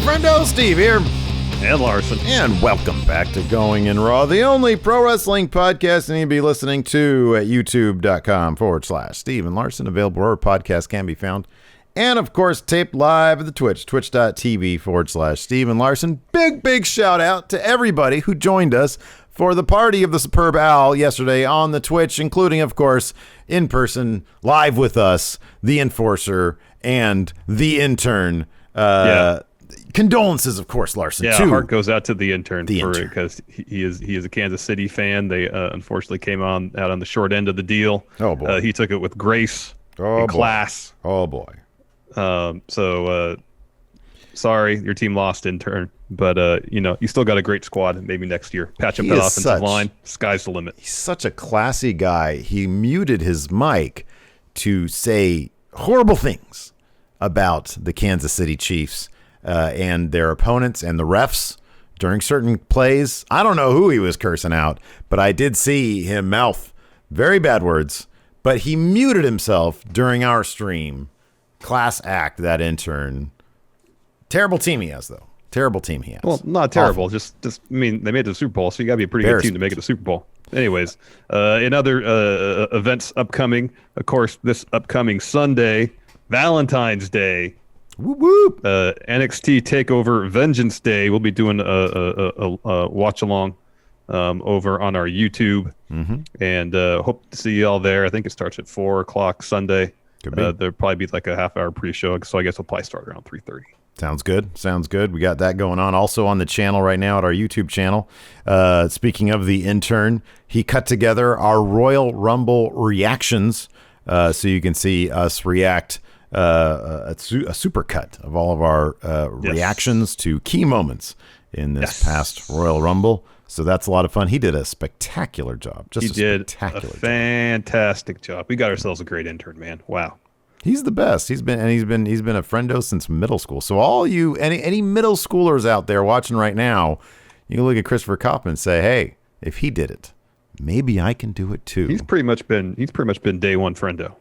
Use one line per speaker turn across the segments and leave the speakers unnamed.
Friendo, Steve here.
And Larson.
And welcome back to Going in Raw, the only pro wrestling podcast you need to be listening to at youtube.com/Steve and Larson, available where podcasts can be found. And, of course, taped live at the Twitch, twitch.tv/Steve and Larson. Big shout out to everybody who joined us for the party of the Superb Owl yesterday on the Twitch, including, of course, in person, live with us, the Enforcer and the Intern. Condolences, of course, Larson.
Yeah,
too.
Heart goes out to the intern because he is a Kansas City fan. They unfortunately came out on the short end of the deal.
Oh boy,
he took it with grace and class.
Oh boy.
Sorry, your team lost, intern, but you still got a great squad. And maybe next year, patch up that offensive line. Sky's the limit.
He's such a classy guy. He muted his mic to say horrible things about the Kansas City Chiefs. And their opponents and the refs during certain plays. I don't know who he was cursing out, but I did see him mouth very bad words, but he muted himself during our stream. Class act, that intern. Terrible team he has, though. Terrible team he has.
Well, not terrible.
Awful.
Just they made it to the Super Bowl, so you got to be a pretty good team to make it to the Super Bowl. Anyways, in other events upcoming, of course, this upcoming Sunday, Valentine's Day,
whoop, whoop.
NXT TakeOver Vengeance Day. We'll be doing a watch along over on our YouTube, and hope to see you all there. I think it starts at 4:00 Sunday. There'll probably be like a half-hour pre-show, so I guess we'll probably start around 3:30.
Sounds good. We got that going on. Also on the channel right now at our YouTube channel. Speaking of the intern, he cut together our Royal Rumble reactions, so you can see us react. A super cut of all of our reactions to key moments in this past Royal Rumble. So that's a lot of fun. He did a spectacular job. He did a
fantastic job. We got ourselves a great intern, man. Wow.
He's the best. He's been a friendo since middle school. So all you any middle schoolers out there watching right now, you can look at Christopher Kopp and say, hey, if he did it, maybe I can do it too.
He's pretty much been day one friendo.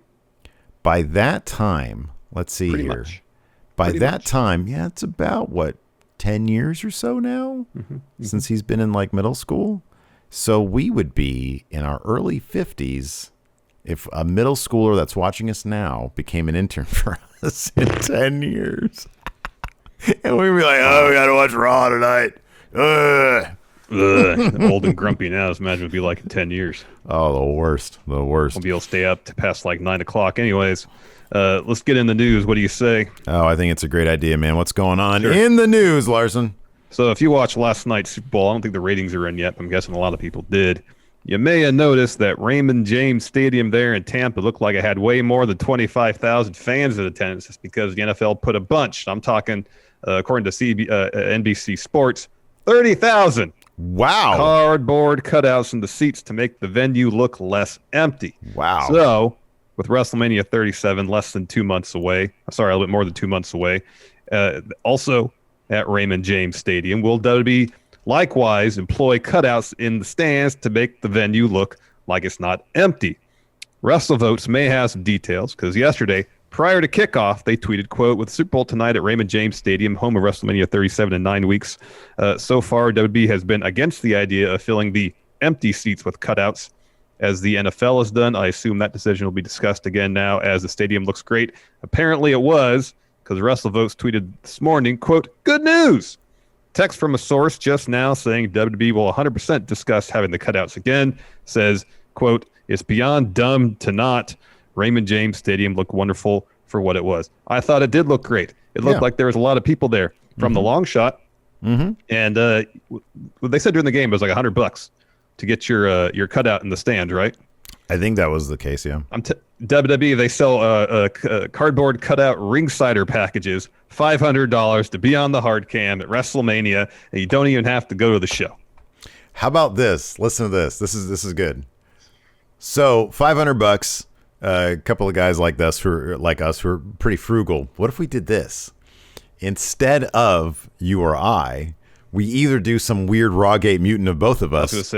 By that time, let's see
Pretty
here.
Much.
By that time, it's about, 10 years or so now since he's been in, middle school? So we would be in our early 50s if a middle schooler that's watching us now became an intern for us in 10 years. And we'd be like, we got to watch Raw tonight.
Old and grumpy now. Just imagine it'd be like in 10 years.
Oh, the worst.
Won't be able to stay up to past 9 o'clock. Anyways, let's get in the news. What do you say?
Oh, I think it's a great idea, man. What's going on in the news, Larson?
So if you watched last night's Super Bowl, I don't think the ratings are in yet, but I'm guessing a lot of people did. You may have noticed that Raymond James Stadium there in Tampa looked like it had way more than 25,000 fans in attendance. It's because the NFL put a bunch. I'm talking, according to NBC Sports, 30,000.
Wow.
Cardboard cutouts in the seats to make the venue look less empty.
Wow.
So, with WrestleMania 37 less than 2 months away, a little bit more than 2 months away, also at Raymond James Stadium, will WWE likewise employ cutouts in the stands to make the venue look like it's not empty. WrestleVotes may have some details, because yesterday, prior to kickoff, they tweeted, quote, with Super Bowl tonight at Raymond James Stadium, home of WrestleMania 37 in 9 weeks. So far, WWE has been against the idea of filling the empty seats with cutouts, as the NFL has done. I assume that decision will be discussed again now, as the stadium looks great. Apparently it was, because WrestleVotes tweeted this morning, quote, good news! Text from a source just now saying WWE will 100% discuss having the cutouts again. Says, quote, it's beyond dumb to not. Raymond James Stadium looked wonderful for what it was. I thought it did look great. It looked like there was a lot of people there from the long shot. And they said during the game it was like $100 to get your cutout in the stand, right?
I think that was the case, yeah.
WWE, they sell cardboard cutout ringsider packages, $500 to be on the hard cam at WrestleMania, and you don't even have to go to the show.
How about this? Listen to this. This is good. So $500. A couple of guys like us who are pretty frugal. What if we did this? Instead of you or I, we either do some weird Rawgate mutant of both of us,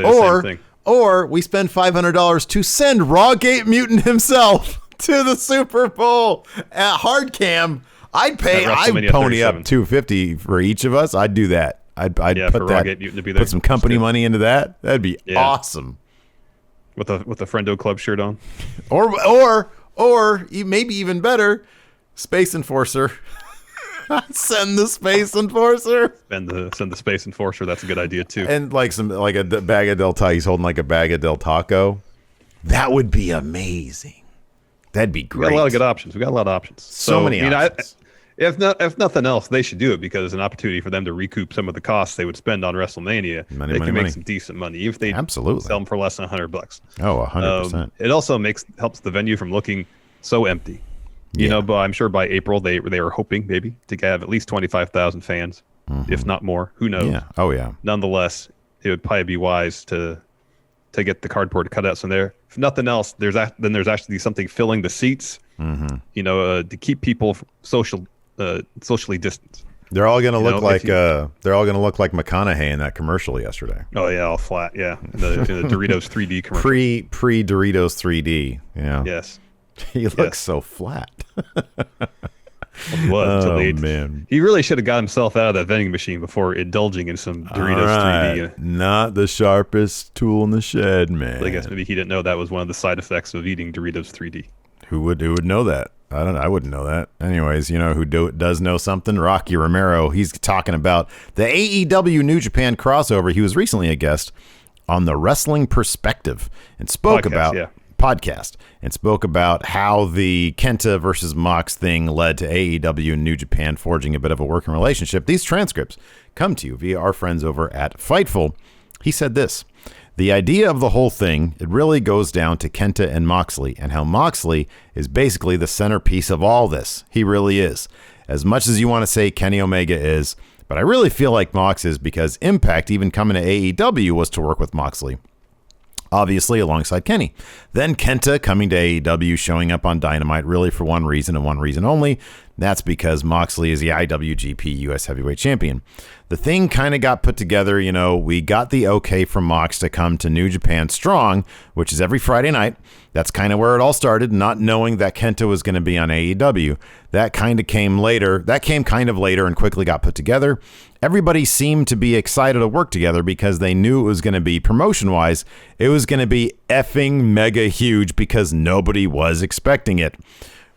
or we spend $500 to send Rawgate Mutant himself to the Super Bowl at hard cam I'd
WrestleMania
pony up
37.
$250 for each of us. I'd do that. I'd
Yeah,
put
for
that,
Rawgate Mutant to be there.
put some company money into that. That'd be
Yeah.
awesome.
With a Friendo Club shirt on.
Or maybe even better, Space Enforcer. Send the Space Enforcer.
Send the Space Enforcer. That's a good idea too.
And like a bag of Del Taco. He's holding like a bag of Del Taco. That would be amazing. That'd be great.
We got a lot of good options. We got a lot of options.
So many options.
If nothing else, they should do it because it's an opportunity for them to recoup some of the costs they would spend on WrestleMania.
Money,
they
money,
can make
money.
some decent money if they
Absolutely
sell them for less than $100.
Oh, 100%.
It also helps the venue from looking so empty. You know, but I'm sure by April they were hoping maybe to have at least 25,000 fans, if not more. Who knows?
Yeah. Oh, yeah.
Nonetheless, it would probably be wise to get the cardboard cutouts in there. If nothing else, there's actually something filling the seats. You know, to keep people socially distanced.
They're all gonna look like McConaughey in that commercial yesterday.
Oh yeah, all flat. Yeah, in the Doritos 3D commercial.
Pre Doritos 3D. Yeah.
Yes.
He looks so flat.
Man. He really should have got himself out of that vending machine before indulging in some Doritos 3D.
Not the sharpest tool in the shed, man.
I guess maybe he didn't know that was one of the side effects of eating Doritos 3D.
Who would know that? I wouldn't know that. Anyways, you know who does know something? Rocky Romero. He's talking about the AEW New Japan crossover. He was recently a guest on the Wrestling Perspective and spoke about how the Kenta versus Mox thing led to AEW and New Japan forging a bit of a working relationship. These transcripts come to you via our friends over at Fightful. He said this: the idea of the whole thing, it really goes down to Kenta and Moxley and how Moxley is basically the centerpiece of all this. He really is. As much as you want to say Kenny Omega is, but I really feel like Mox is because Impact, even coming to AEW, was to work with Moxley. Obviously, alongside Kenny. Then Kenta coming to AEW, showing up on Dynamite, really for one reason and one reason only. That's because Moxley is the IWGP US Heavyweight Champion. The thing kind of got put together, you know, we got the okay from Mox to come to New Japan Strong, which is every Friday night. That's kind of where it all started, not knowing that Kenta was going to be on AEW. That kind of came later. That came kind of later and quickly got put together. Everybody seemed to be excited to work together because they knew it was going to be, promotion-wise, it was going to be effing mega huge because nobody was expecting it.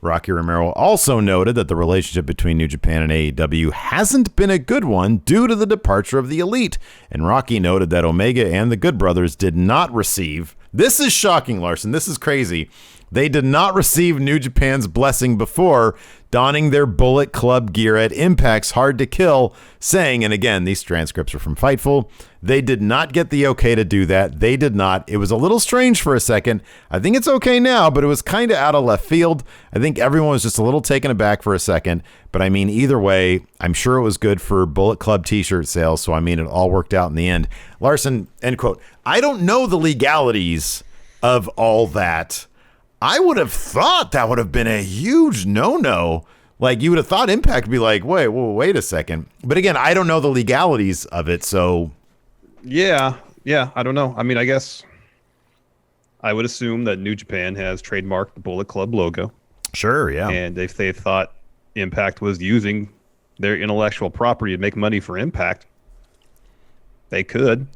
Rocky Romero also noted that the relationship between New Japan and AEW hasn't been a good one due to the departure of the Elite. And Rocky noted that Omega and the Good Brothers did not receive, this is shocking, Larson, this is crazy, they did not receive New Japan's blessing before donning their Bullet Club gear at Impact's Hard to Kill, saying, and again, these transcripts are from Fightful, they did not get the okay to do that. They did not. It was a little strange for a second. I think it's okay now, but it was kind of out of left field. I think everyone was just a little taken aback for a second. But I mean, either way, I'm sure it was good for Bullet Club t-shirt sales. So I mean, it all worked out in the end. Larson, end quote. I don't know the legalities of all that. I would have thought that would have been a huge no-no. Like, you would have thought Impact would be like, wait a second. But again, I don't know the legalities of it, so...
Yeah, I don't know. I mean, I guess I would assume that New Japan has trademarked the Bullet Club logo.
Sure, yeah.
And if they thought Impact was using their intellectual property to make money for Impact, they could,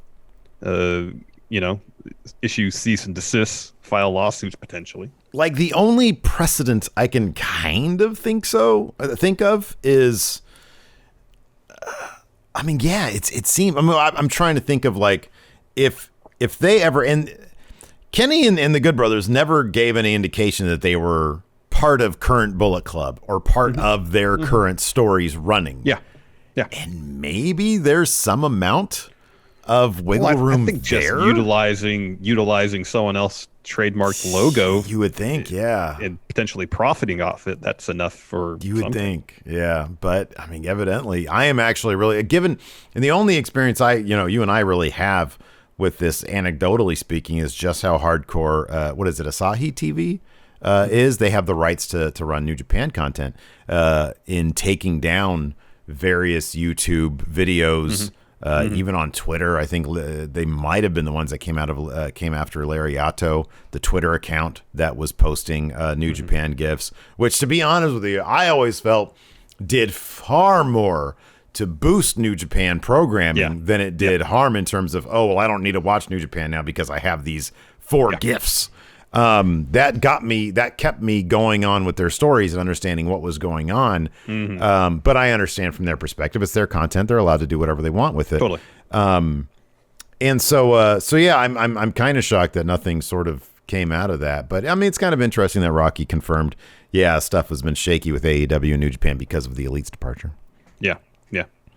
issue cease and desist, file lawsuits potentially.
Like, the only precedent I can kind of think of is, it seemed. I mean, I'm trying to think of like if they ever, and Kenny and the Good Brothers never gave any indication that they were part of current Bullet Club or part of their current stories running.
Yeah.
And maybe there's some amount of wiggle room
I think
there.
Just utilizing someone else's trademarked logo.
You would think, yeah.
And potentially profiting off it, that's enough for
You would think, yeah. But, I mean, evidently, I am actually really, given, and the only experience you and I really have with this, anecdotally speaking, is just how hardcore, Asahi TV is. They have the rights to run New Japan content in taking down various YouTube videos. Even on Twitter, I think they might have been the ones that came after Lariato, the Twitter account that was posting New Japan GIFs, which, to be honest with you, I always felt did far more to boost New Japan programming than it did harm in terms of, oh, well, I don't need to watch New Japan now because I have these 4 gifts. That kept me going on with their stories and understanding what was going on. But I understand from their perspective, it's their content. They're allowed to do whatever they want with it.
Totally.
And so yeah, I'm kind of shocked that nothing sort of came out of that. But I mean, it's kind of interesting that Rocky confirmed, stuff has been shaky with AEW and New Japan because of the Elite's departure.
Yeah.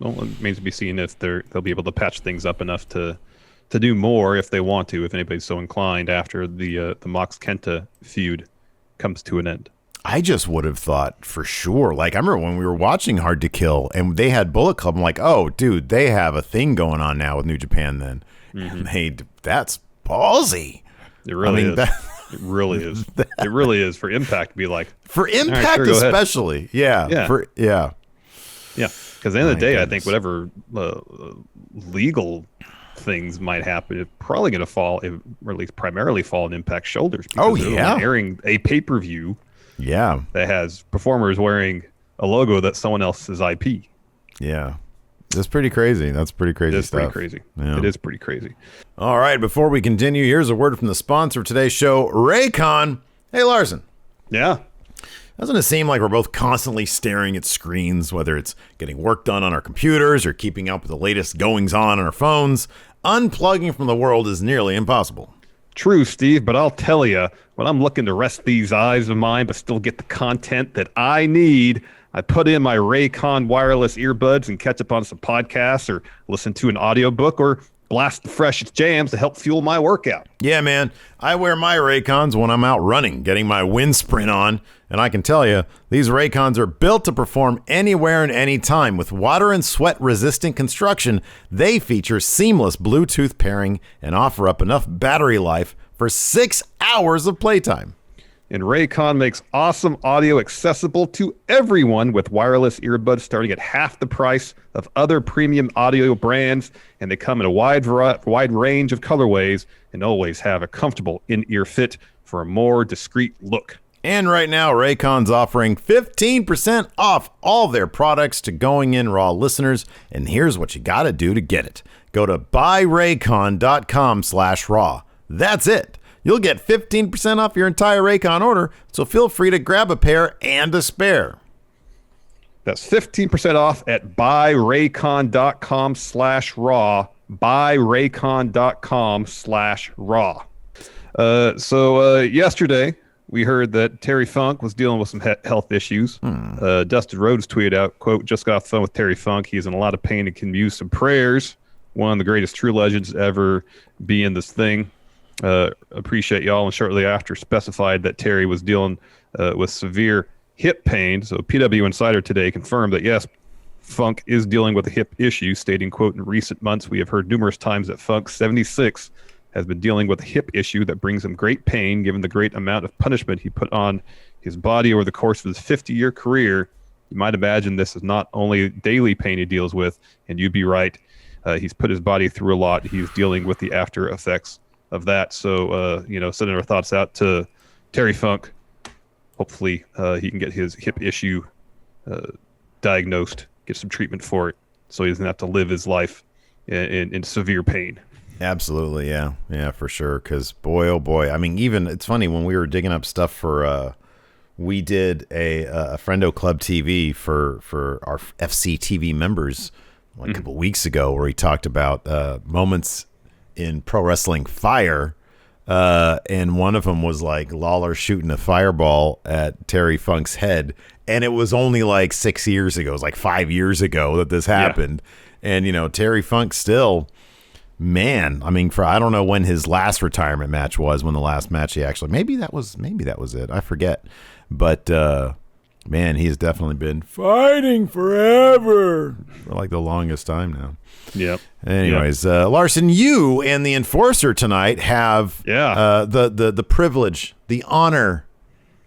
Well, it remains to be seen if they'll be able to patch things up enough to do more if they want to, if anybody's so inclined after the Mox Kenta feud comes to an end.
I just would have thought for sure. Like, I remember when we were watching Hard to Kill and they had Bullet Club. I'm like, oh, dude, they have a thing going on now with New Japan then. And that's ballsy.
It really is. It really is. It really is for Impact to be like.
For Impact right, sure, especially. Yeah.
Yeah. Because at the end of the day, I think whatever legal things might happen, it's probably going to fall, or at least primarily fall on Impact's shoulders. Because they're airing a pay-per-view that has performers wearing a logo that's someone else's IP.
Yeah. That's pretty crazy. That's pretty crazy stuff.
Pretty crazy. Yeah. It is pretty crazy.
All right. Before we continue, here's a word from the sponsor of today's show, Raycon. Hey, Larson.
Yeah.
Doesn't it seem like we're both constantly staring at screens, whether it's getting work done on our computers or keeping up with the latest goings-on our phones? Unplugging from the world is nearly impossible.
True, Steve, but I'll tell you, when I'm looking to rest these eyes of mine but still get the content that I need, I put in my Raycon wireless earbuds and catch up on some podcasts or listen to an audiobook or blast the freshest jams to help fuel my workout.
Yeah, man. I wear my Raycons when I'm out running, getting my wind sprint on. And I can tell you, these Raycons are built to perform anywhere and anytime. With water and sweat resistant construction, they feature seamless Bluetooth pairing and offer up enough battery life for 6 hours of playtime.
And Raycon makes awesome audio accessible to everyone with wireless earbuds starting at half the price of other premium audio brands. And they come in a wide range of colorways and always have a comfortable in-ear fit for a more discreet look.
And right now, Raycon's offering 15% off all their products to Going In Raw listeners. And here's what you got to do to get it. Go to buyraycon.com/raw. That's it. You'll get 15% off your entire Raycon order, so feel free to grab a pair and a spare.
That's 15% off at buyraycon.com/raw. buyraycon.com/raw. So yesterday, we heard that Terry Funk was dealing with some health issues. Dustin Rhodes tweeted out, quote, "Just got off the phone with Terry Funk. He's in a lot of pain and can use some prayers. One of the greatest true legends to ever be in this thing. Appreciate y'all." And shortly after specified that Terry was dealing with severe hip pain. So PW Insider today confirmed that, yes, Funk is dealing with a hip issue, stating, quote, "In recent months, we have heard numerous times that Funk, 76, has been dealing with a hip issue that brings him great pain, given the great amount of punishment he put on his body over the course of his 50-year career. You might imagine this is not only daily pain he deals with, and you'd be right. He's put his body through a lot. He's dealing with the after effects of that." So, sending our thoughts out to Terry Funk. Hopefully he can get his hip issue diagnosed, get some treatment for it, so he doesn't have to live his life in severe pain.
Absolutely, yeah, for sure. Because boy, oh boy, I mean, even it's funny when we were digging up stuff for, we did a Friendo Club TV for our FC TV members like a couple weeks ago, where he talked about moments in pro wrestling fire, and one of them was like Lawler shooting a fireball at Terry Funk's head, and it was only like 6 years ago. It was like 5 years ago that this happened, and Terry Funk still. Man, I mean, I don't know when his last retirement match was, when the last match he actually, maybe that was it. I forget. But, man, he's definitely been fighting forever for like the longest time now.
Yep.
Anyways, Larson, you and the Enforcer tonight have the privilege, the honor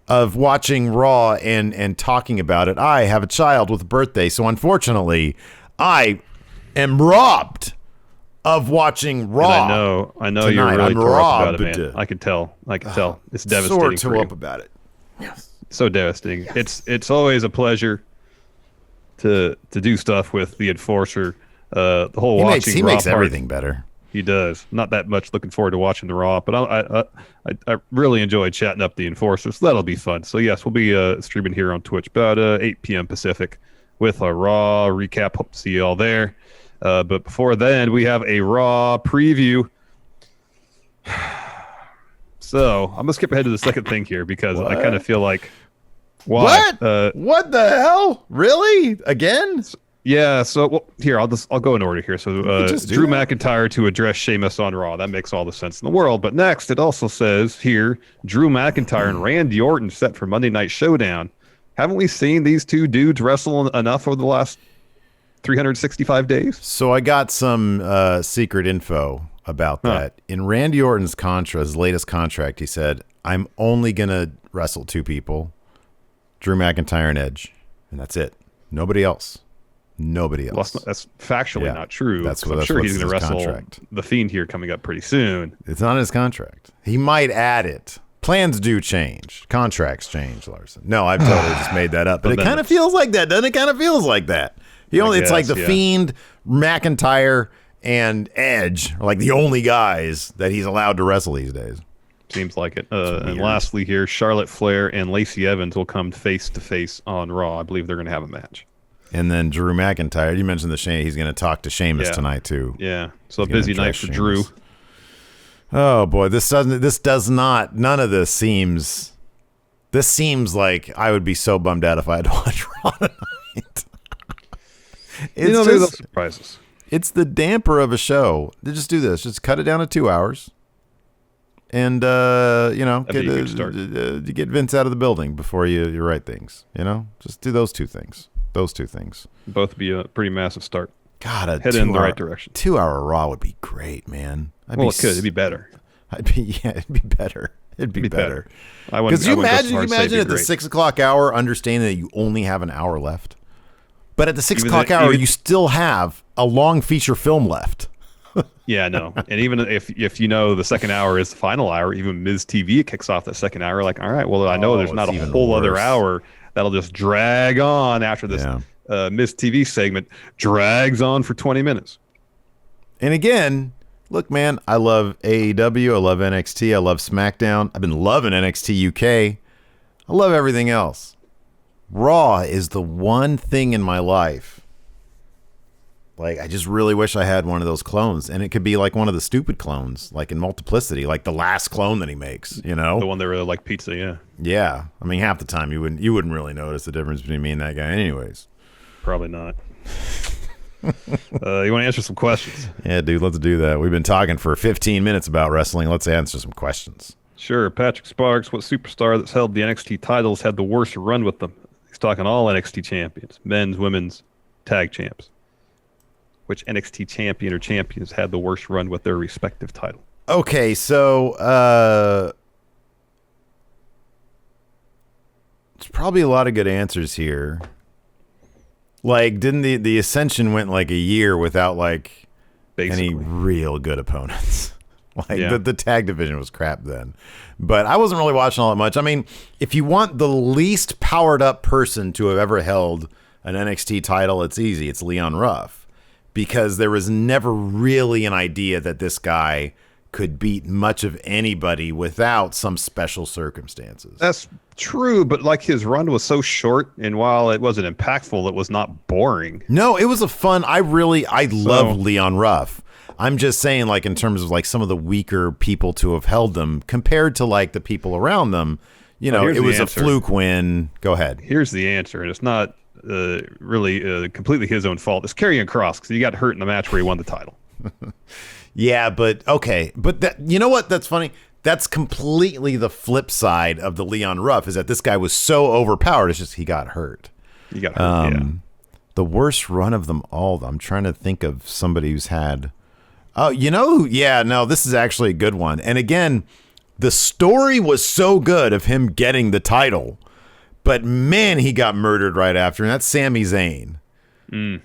of watching Raw and talking about it. I have a child with a birthday, so unfortunately, I am robbed of watching Raw.
And I know you're really tore up about it, man. I can tell. It's devastating.
Sore up about it. Yes.
So devastating. Yes. It's always a pleasure to do stuff with the Enforcer. The whole
He makes everything better.
He does. Not that much looking forward to watching the Raw, but I really enjoyed chatting up the Enforcer, so that'll be fun. So yes, we'll be streaming here on Twitch about 8 p.m. Pacific with a Raw recap. Hope to see you all there. But before then, we have a Raw preview. So I'm gonna skip ahead to the second thing here because I kind of feel like
what the hell? Really? Again?
Yeah, so here I'll go in order here. So Drew McIntyre to address Sheamus on Raw. That makes all the sense in the world. But next, it also says here Drew McIntyre and Randy Orton set for Monday Night Showdown. Haven't we seen these two dudes wrestle enough over the last 365 days?
So I got some secret info about that. In Randy Orton's his latest contract, he said, "I'm only gonna wrestle two people, Drew McIntyre and Edge, and that's it. Nobody else." Nobody else.
Well, that's factually not true.
That's
I'm sure he's going to wrestle The Fiend here coming up pretty soon.
It's not in his contract. He might add it. Plans do change. Contracts change, Larson. No, I've totally just made that up. But it kind of feels like that, doesn't it? Kind of feels like that. It's like The Fiend, McIntyre, and Edge are like the only guys that he's allowed to wrestle these days.
Seems like it. And lastly here, Charlotte Flair and Lacey Evans will come face-to-face on Raw. I believe they're going to have a match.
And then Drew McIntyre, you mentioned he's going to talk to Sheamus tonight too.
Yeah, so a busy night for Drew.
Oh boy, none of this seems like I would be so bummed out if I had to watch Raw tonight.
There's surprises.
It's the damper of a show. Just do this. Just cut it down to 2 hours. And, get Vince out of the building before you write things. Just do those two things.
Both be a pretty massive start.
God,
head in the right direction.
2 hour Raw would be great, man.
It could. It'd be better.
It'd be better. It'd be better.
Because
you imagine at the 6 o'clock hour, understanding that you only have an hour left. But at the 6 o'clock hour, you still have a long feature film left.
Yeah, no. And even if the second hour is the final hour, even Miz TV kicks off that second hour, like, all right, well, I know there's not a whole other hour that'll just drag on after this Miz TV segment drags on for 20 minutes.
And again, look, man, I love AEW. I love NXT. I love SmackDown. I've been loving NXT UK. I love everything else. Raw is the one thing in my life. Like, I just really wish I had one of those clones. And it could be like one of the stupid clones, like in Multiplicity, like the last clone that he makes, The
one that really like pizza, yeah.
Yeah. I mean, half the time you wouldn't really notice the difference between me and that guy anyways.
Probably not. You want to answer some questions?
Yeah, dude, let's do that. We've been talking for 15 minutes about wrestling. Let's answer some questions.
Sure. Patrick Sparks, what superstar that's held the NXT titles had the worst run with them? He's talking all NXT champions, men's, women's, tag champs. Which NXT champion or champions had the worst run with their respective title? Okay, so there's probably a lot of good answers here. Like, didn't the Ascension went like a year without like any real good opponents? The tag division was crap then. But I wasn't really watching all that much. I mean, if you want the least powered up person to have ever held an NXT title, it's easy. It's Leon Ruff. Because there was never really an idea that this guy could beat much of anybody without some special circumstances. That's true, but like his run was so short, and while it wasn't impactful, it was not boring.
No, it was a fun. I love Leon Ruff. I'm just saying, like, in terms of like some of the weaker people to have held them compared to like the people around them, it was a fluke win. Go ahead.
Here's the answer, and it's not really completely his own fault. It's Karrion Kross because he got hurt in the match where he won the title.
Yeah, but okay. But that, you know what? That's funny. That's completely the flip side of the Leon Ruff is that this guy was so overpowered. It's just he got hurt.
Yeah.
The worst run of them all. I'm trying to think of somebody who's had. Oh, this is actually a good one. And again, the story was so good of him getting the title. But man, he got murdered right after, and that's Sami Zayn.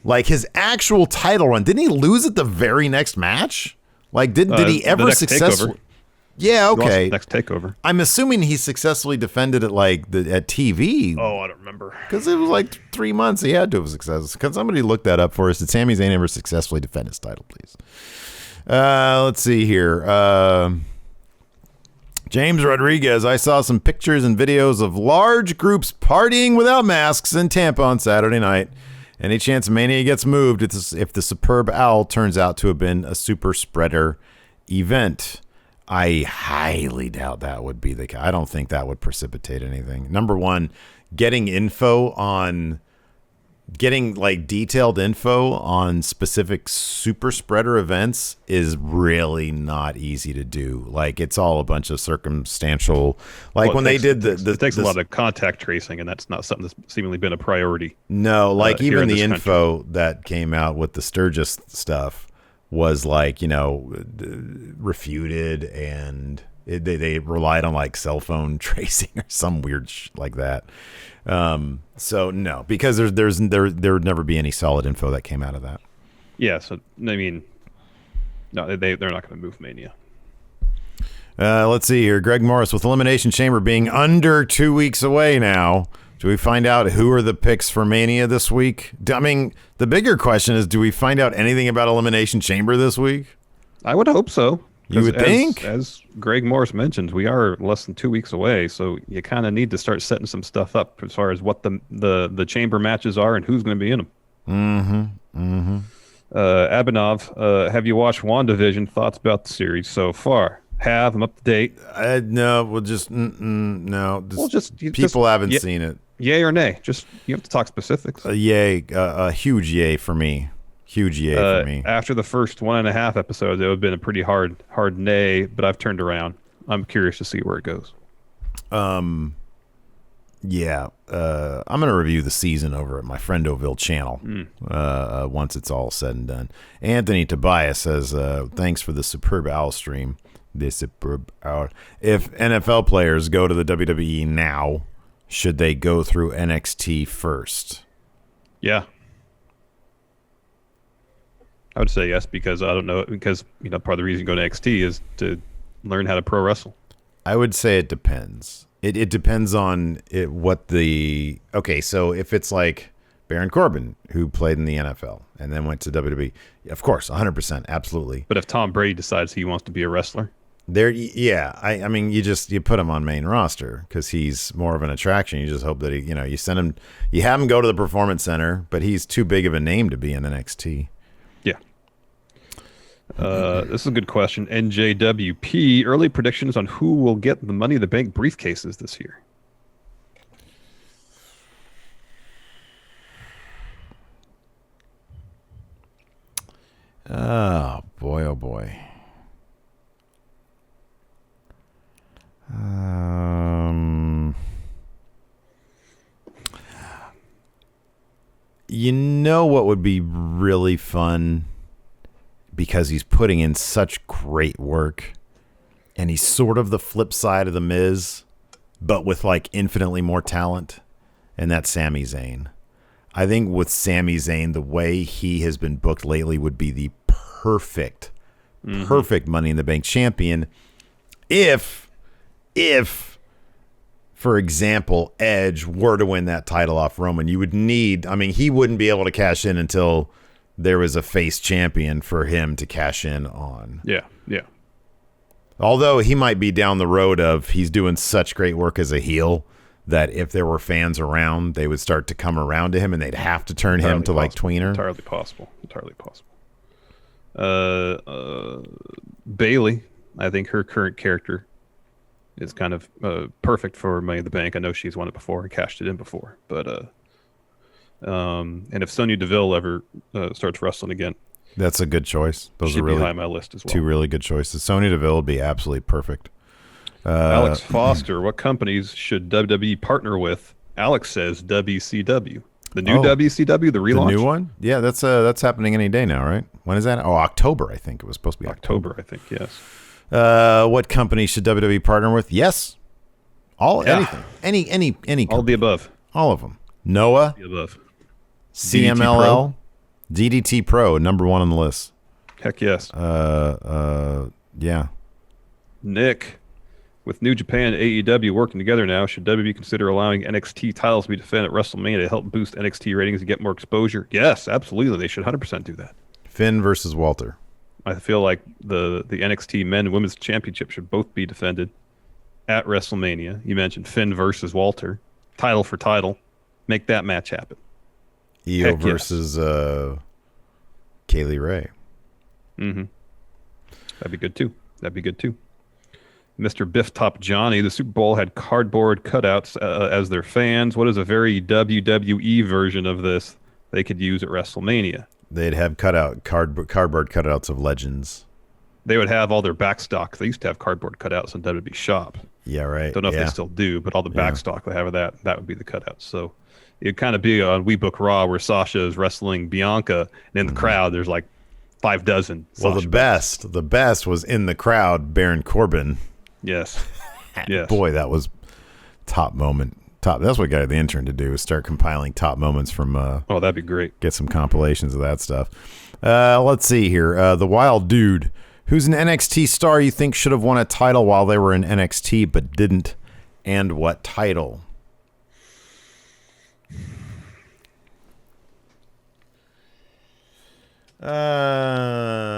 Like his actual title run, didn't he lose it the very next match? Like, did he ever successfully? Yeah, okay.
Next takeover.
I'm assuming he successfully defended it like at TV.
Oh, I don't remember. remember.
Because it was like 3 months. He had to have success. Can somebody look that up for us? Did Sami Zayn ever successfully defend his title, please? Let's see here. James Rodriguez, I saw some pictures and videos of large groups partying without masks in Tampa on Saturday night. Any chance Mania gets moved if the Superb Owl turns out to have been a super spreader event? I highly doubt that would be the case. I don't think that would precipitate anything. Number one, getting like detailed info on specific super spreader events is really not easy to do. Like, it's all a bunch of circumstantial, like when they did
it takes a lot of contact tracing, and that's not something that's seemingly been a priority.
No, like even the info that came out with the Sturgis stuff was like, refuted, and they relied on like cell phone tracing or some weird like that. So no, because there would never be any solid info that came out of that.
Yeah, so I mean, no, they're not going to move Mania.
Let's see here. Greg Morris, with Elimination Chamber being under 2 weeks away now, do we find out who are the picks for Mania this week? I mean, the bigger question is, do we find out anything about Elimination Chamber this week?
I would hope so.
You would think?
As Greg Morris mentioned, we are less than 2 weeks away, so you kind of need to start setting some stuff up as far as what the chamber matches are and who's going to be in them. Abhinav, have you watched WandaVision? Thoughts about the series so far? I'm up to date.
No, we'll just no.
People
haven't seen it.
Yay or nay? Just you have to talk specifics.
Yay, a huge yay for me. Huge yay for me.
After the first 1.5 episodes, it would have been a pretty hard nay, but I've turned around. I'm curious to see where it goes.
Yeah. I'm going to review the season over at my Friendoville channel once it's all said and done. Anthony Tobias says, thanks for the Superb Owl stream. The Superb Owl. If NFL players go to the WWE now, should they go through NXT first?
Yeah. I would say yes, because I don't know, because part of the reason you go to NXT is to learn how to pro wrestle.
I would say it depends. It depends on okay, so if it's like Baron Corbin, who played in the NFL and then went to WWE, of course, 100%, absolutely.
But if Tom Brady decides he wants to be a wrestler?
I mean, you put him on main roster because he's more of an attraction. You just hope that you send him, you have him go to the Performance Center, but he's too big of a name to be in NXT.
Yeah. This is a good question. NJWP, early predictions on who will get the Money in the Bank briefcases this year.
Oh boy, oh boy. What would be really fun, because he's putting in such great work and he's sort of the flip side of the Miz, but with like infinitely more talent, and that's Sami Zayn. I think with Sami Zayn, the way he has been booked lately would be the perfect Money in the Bank champion if for example, Edge were to win that title off Roman. You would need, he wouldn't be able to cash in until there was a face champion for him to cash in on.
Yeah.
Although he might be down the road of he's doing such great work as a heel that if there were fans around, they would start to come around to him and they'd have to turn him to like tweener.
Entirely possible. Bailey, I think her current character is kind of perfect for Money in the Bank. I know she's won it before and cashed it in before, but and if Sonya Deville ever starts wrestling again,
that's a good choice. Those
she'd
are really
be high on my list as well.
Two really good choices. Sonya Deville would be absolutely perfect.
Alex Foster, what companies should WWE partner with? Alex says WCW. The new WCW, the relaunch?
The new one? Yeah, that's happening any day now, right? When is that? Oh, October, I think. It was supposed to be October.
I think, yes.
What company should WWE partner with? Yes. Anything. Any
all the above.
All of them. Noah.
The above.
CMLL. DDT Pro, number one on the list.
Heck yes.
Yeah.
Nick, With New Japan and AEW working together now, should WWE consider allowing NXT titles to be defended at WrestleMania to help boost NXT ratings and get more exposure? Yes, absolutely. They should 100% do that.
Finn versus Walter.
I feel like the NXT Men and Women's Championship should both be defended at WrestleMania. You mentioned Finn versus Walter, title for title. Make that match happen.
Io versus Kaylee Ray.
Mm-hmm. That'd be good too. Mr. Biff Top Johnny, the Super Bowl had cardboard cutouts as their fans. What is a very WWE version of this they could use at WrestleMania?
They'd have cardboard cutouts of legends.
They would have all their backstock. They used to have cardboard cutouts in WWE shop.
Yeah, right.
Don't know if they still do, but all the backstock they have of that would be the cutouts. So it'd kind of be on We Book Raw where Sasha is wrestling Bianca, and in the crowd there's like 5 dozen.
Well, the best was in the crowd, Baron Corbin.
Yes. Yes.
Boy, that was top moment. That's what got the intern to do, is start compiling top moments from
oh, that'd be great.
Get some compilations of that stuff. Let's see here. The Wild Dude, who's an NXT star you think should have won a title while they were in NXT but didn't, and what title?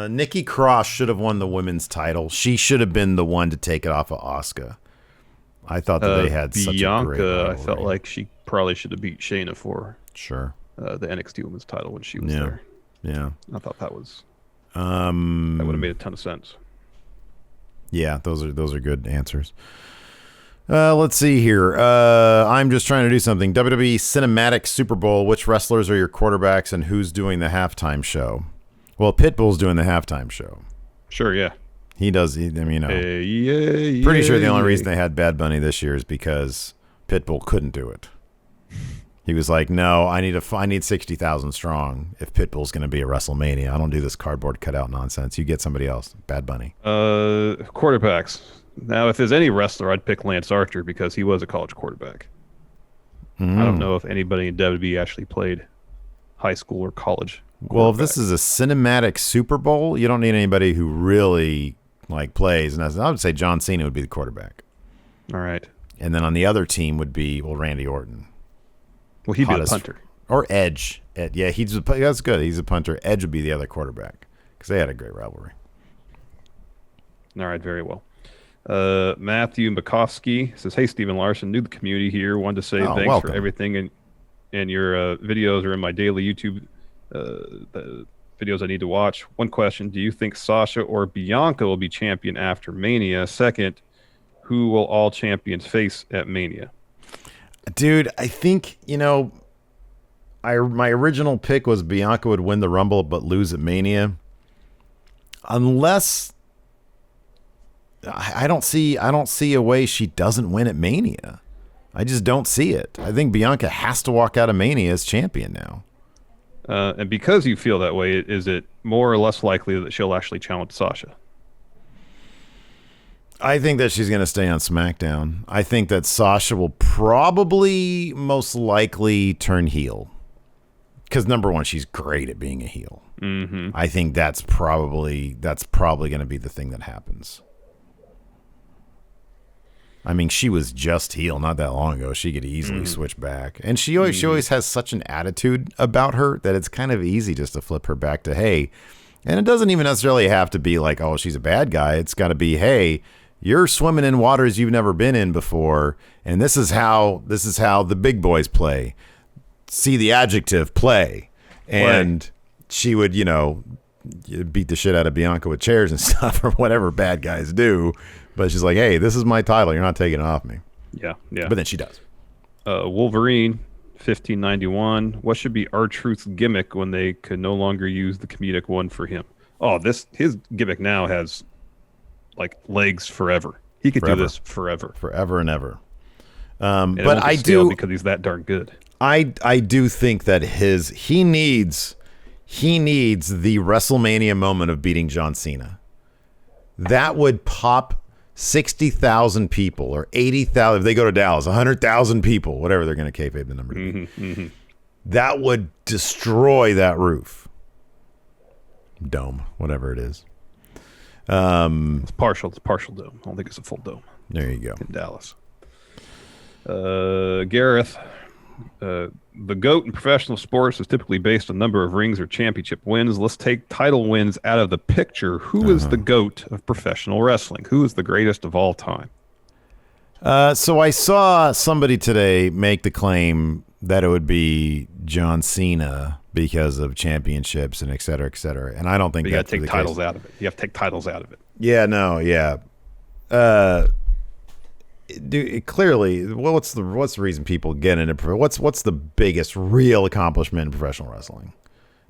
Nikki Cross should have won the women's title. She should have been the one to take it off of Asuka. I thought that they had such a great rivalry.
I felt like she probably should have beat Shayna for the NXT women's title when she was there.
Yeah,
I thought that was that would have made a ton of sense.
Yeah, those are good answers. Let's see here. I'm just trying to do something. WWE Cinematic Super Bowl. Which wrestlers are your quarterbacks and who's doing the halftime show? Well, Pitbull's doing the halftime show.
Sure, yeah.
He does. Pretty sure the only reason they had Bad Bunny this year is because Pitbull couldn't do it. He was like, no, I need 60,000 strong if Pitbull's going to be at WrestleMania. I don't do this cardboard cutout nonsense. You get somebody else. Bad Bunny.
Quarterbacks. Now, if there's any wrestler, I'd pick Lance Archer because he was a college quarterback. I don't know if anybody in WWE actually played high school or college.
Well, if this is a cinematic Super Bowl, you don't need anybody who really plays. And I would say John Cena would be the quarterback.
All right.
And then on the other team would be Randy Orton.
Well, he'd be the punter.
Or Edge. Yeah, that's good. He's a punter. Edge would be the other quarterback because they had a great rivalry.
All right, very well. Matthew Makovsky says, "Hey, Stephen Larson, new to the community here. Wanted to say thanks
welcome.
for everything, and your videos are in my daily YouTube the videos I need to watch. One question: do you think Sasha or Bianca will be champion after Mania? Second, who will all champions face at Mania?"
Dude, I think my original pick was Bianca would win the Rumble but lose at Mania, unless. I don't see a way she doesn't win at Mania. I just don't see it. I think Bianca has to walk out of Mania as champion now.
And because you feel that way, is it more or less likely that she'll actually challenge Sasha?
I think that she's going to stay on SmackDown. I think that Sasha will probably most likely turn heel. Because number one, she's great at being a heel.
Mm-hmm.
I think that's probably going to be the thing that happens. I mean, she was just heel not that long ago. She could easily switch back. And she always has such an attitude about her that it's kind of easy just to flip her back to, hey. And it doesn't even necessarily have to be like, oh, she's a bad guy. It's got to be, hey, you're swimming in waters you've never been in before, and this is how the big boys play. See the adjective, play. And she would, beat the shit out of Bianca with chairs and stuff or whatever bad guys do. But she's like, hey, this is my title. You're not taking it off me.
Yeah, yeah.
But then she does.
Wolverine, 1591. What should be R-Truth's gimmick when they could no longer use the comedic one for him? Oh, his gimmick now has, legs forever. He could do this forever.
Forever and ever.
But I do... because he's that darn good.
I do think that he needs the WrestleMania moment of beating John Cena. That would pop 60,000 people or 80,000. If they go to Dallas, 100,000 people, whatever they're going to kayfabe the number.
Mm-hmm.
That would destroy that roof. Dome, whatever it is.
It's partial dome. I don't think it's a full dome.
There you go.
In Dallas. Gareth, the GOAT in professional sports is typically based on number of rings or championship wins. Let's take title wins out of the picture. Who is the GOAT of professional wrestling? Who is the greatest of all time?
So I saw somebody today make the claim that it would be John Cena because of championships and et cetera, et cetera. And I don't think
you got to take titles out of it. You have to take titles out of it.
Yeah, no, yeah. Clearly, what's the reason people get into what's the biggest real accomplishment in professional wrestling?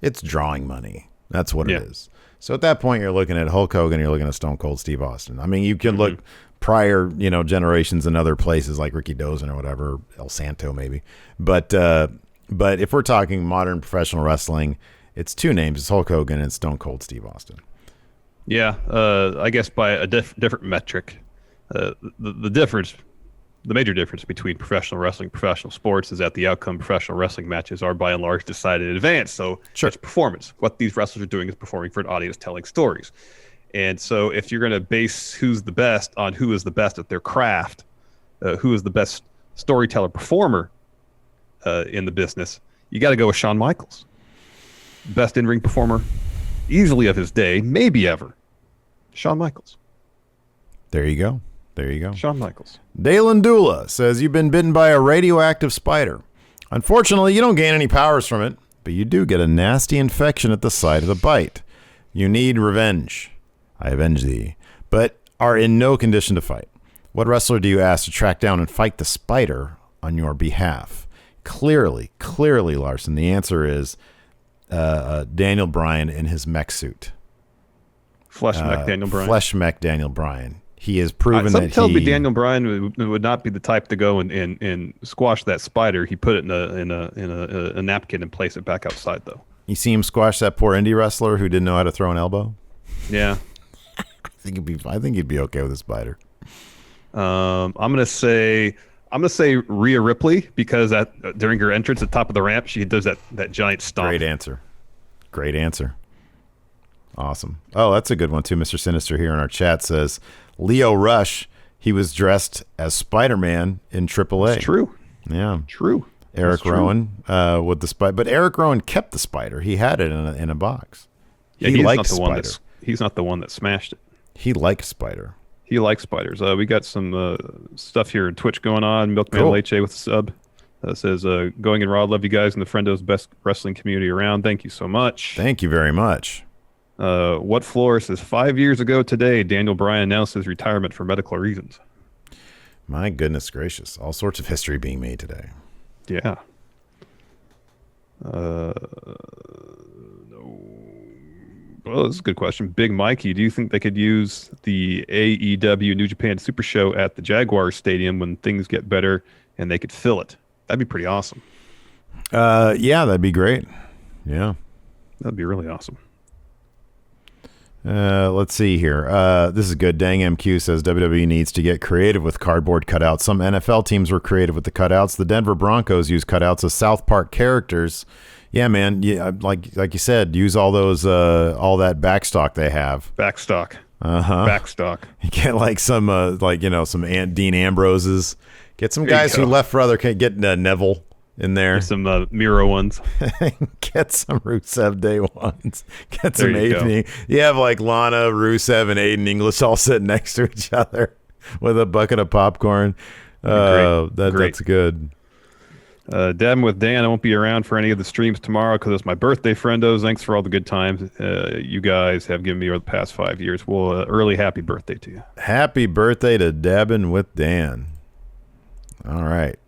It's drawing money. That's what it is. So at that point, you're looking at Hulk Hogan, you're looking at Stone Cold Steve Austin. I mean, you can look prior, generations in other places like Ricky Dozen or whatever, El Santo maybe. But if we're talking modern professional wrestling, it's two names: it's Hulk Hogan and Stone Cold Steve Austin.
Yeah, I guess by a different metric. The major difference between professional wrestling and professional sports is that the outcome professional wrestling matches are by and large decided in advance. So it's performance. What these wrestlers are doing is performing for an audience, telling stories. And so if you're going to base who's the best on who is the best at their craft, who is the best storyteller performer in the business, you got to go with Shawn Michaels. Best in-ring performer easily of his day, maybe ever. Shawn Michaels.
There you go.
Shawn Michaels.
Dalen Dula says, you've been bitten by a radioactive spider. Unfortunately, you don't gain any powers from it, but you do get a nasty infection at the site of the bite. You need revenge. I avenge thee, but are in no condition to fight. What wrestler do you ask to track down and fight the spider on your behalf? Clearly, Larson, the answer is Daniel Bryan in his mech suit.
Flesh mech
Daniel Bryan. He has proven
that tells me Daniel Bryan would not be the type to go and squash that spider. He put it in a napkin and place it back outside, though.
You see him squash that poor indie wrestler who didn't know how to throw an elbow?
Yeah.
I think he'd be okay with a spider.
I'm gonna say Rhea Ripley because during her entrance at the top of the ramp, she does that giant stomp.
Great answer. Awesome. Oh, that's a good one too. Mr. Sinister here in our chat says Leo Rush. He was dressed as Spider-Man in AAA.
It's true.
Yeah.
True.
Eric Rowan with the spider, but Eric Rowan kept the spider. He had it in a box.
He likes spider. He's not the one that smashed it.
He likes spider.
He likes spiders. We got some stuff here in Twitch going on. Milkman Leche with a sub says, going in raw. Love you guys and the Friendos, best wrestling community around. Thank you so much.
Thank you very much.
What Floor says 5 years ago today, Daniel Bryan announced his retirement for medical reasons.
My goodness gracious. All sorts of history being made today.
Yeah. Well, this is a good question. Big Mikey, do you think they could use the AEW New Japan Super Show at the Jaguars Stadium when things get better and they could fill it? That'd be pretty awesome.
Yeah, that'd be great. Yeah.
That'd be really awesome.
Let's see here. This is good. Dang MQ says WWE needs to get creative with cardboard cutouts. Some NFL teams were creative with the cutouts. The Denver Broncos use cutouts as South Park characters. Yeah, man. Yeah, like you said, use all those all that backstock they have.
Backstock.
Backstock. You get like some some Dean Ambroses. Get some guys who left for other. Get Neville in there.
Get some Miro ones.
Get some Rusev Day ones. Get some Aiden. You have like Lana, Rusev, and Aiden English all sitting next to each other with a bucket of popcorn. Great. That's good.
Dabbing with Dan, I won't be around for any of the streams tomorrow because it's my birthday, friendos. Thanks for all the good times you guys have given me over the past 5 years. Well, early happy birthday to you.
Happy birthday to Dabbing with Dan. All right.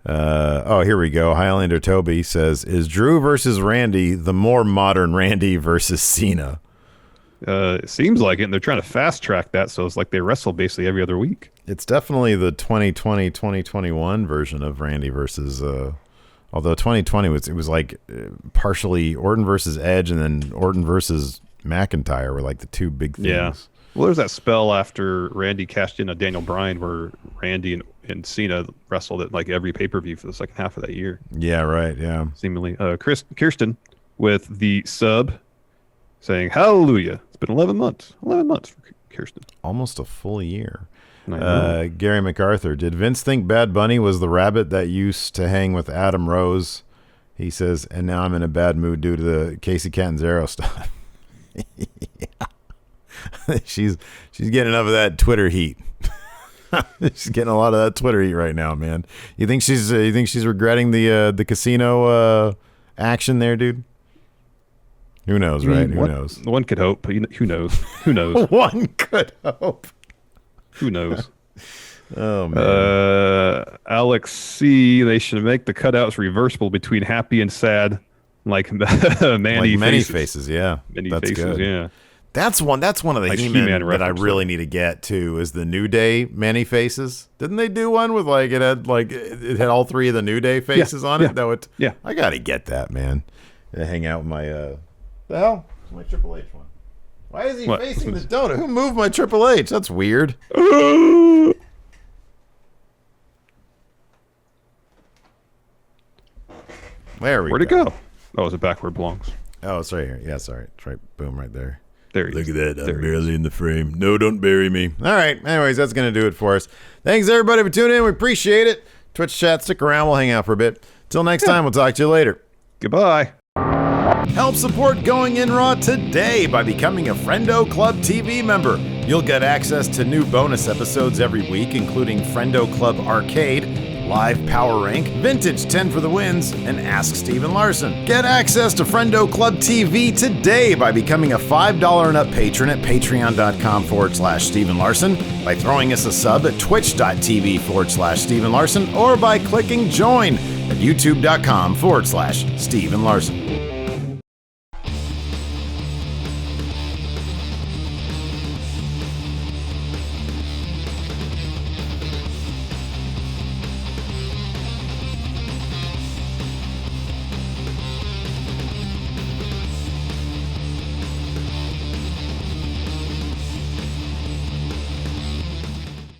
Here we go. Highlander Toby says, is Drew versus Randy the more modern Randy versus Cena?
It seems like it, and they're trying to fast track that, so it's like they wrestle basically every other week.
It's definitely the 2020-2021 version of Randy versus although 2020 was like partially Orton versus Edge and then Orton versus McIntyre were like the two big things.
Yeah. Well, there's that spell after Randy cashed in a Daniel Bryan where Randy and Cena wrestled at like every pay-per-view for the second half of that year.
Yeah, right, yeah.
Seemingly. Kirsten with the sub saying, hallelujah. It's been 11 months. 11 months for Kirsten.
Almost a full year. Gary MacArthur, did Vince think Bad Bunny was the rabbit that used to hang with Adam Rose? He says, and now I'm in a bad mood due to the Casey Catanzaro stuff. Yeah. She's getting enough of that Twitter heat. She's getting a lot of that Twitter heat right now, man. You think she's regretting the casino action there, dude? Who knows, right? Who knows?
One could hope, but who knows? Who knows?
One could hope.
Who knows?
Oh man.
Alex C. They should make the cutouts reversible between happy and sad, like many
faces. Yeah,
that's faces.
Good.
Yeah,
that's one of the
like
He-Man that I really need to get to is the New Day Many Faces. Didn't they do one with it had all three of the New Day faces on it?
Yeah.
I gotta get that, man. To hang out with my the hell? It's my Triple H one. Why is he facing the donut? Who moved my Triple H? That's weird. There we go.
Where'd it go? Oh, is it back where it belongs?
Oh, it's right here. Yeah, sorry. It's right. Boom, right there.
There he
Look
is.
at that. I'm barely in the frame. No, don't bury me. All right. Anyways, that's going to do it for us. Thanks, everybody, for tuning in. We appreciate it. Twitch chat, stick around. We'll hang out for a bit. Till next time, we'll talk to you later.
Goodbye.
Help support Going In Raw today by becoming a Friendo Club TV member. You'll get access to new bonus episodes every week, including Friendo Club Arcade, Live Power Rank, Vintage 10 for the Wins, and Ask Steven Larson. Get access to Friendo Club TV today by becoming a $5 and up patron at patreon.com/Steven Larson, by throwing us a sub at twitch.tv/Steven Larson, or by clicking join at youtube.com/Steven Larson.